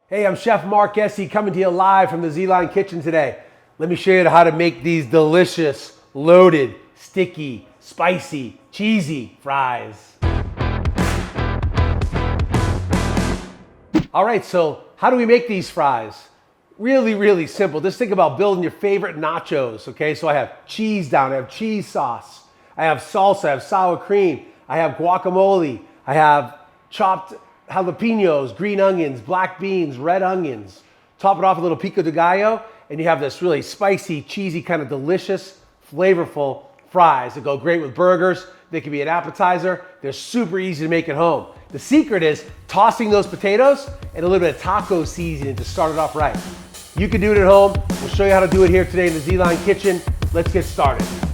Hey, I'm Chef Mark Essie coming to you live from the ZLINE kitchen today. Let me show you how to make these delicious, loaded, sticky, spicy, cheesy fries. All right, so how do we make these fries? Really simple. Just think about building your favorite nachos, okay? So I have cheese down, I have cheese sauce, I have salsa, I have sour cream, I have guacamole, I have chopped jalapenos, green onions, black beans, red onions. Top it off with a little pico de gallo, and you have this really spicy, cheesy, kind of delicious, flavorful fries that go great with burgers. They can be an appetizer. They're super easy to make at home. The secret is tossing those potatoes and a little bit of taco seasoning to start it off right. You can do it at home. We'll show you how to do it here today in the ZLINE kitchen. Let's get started.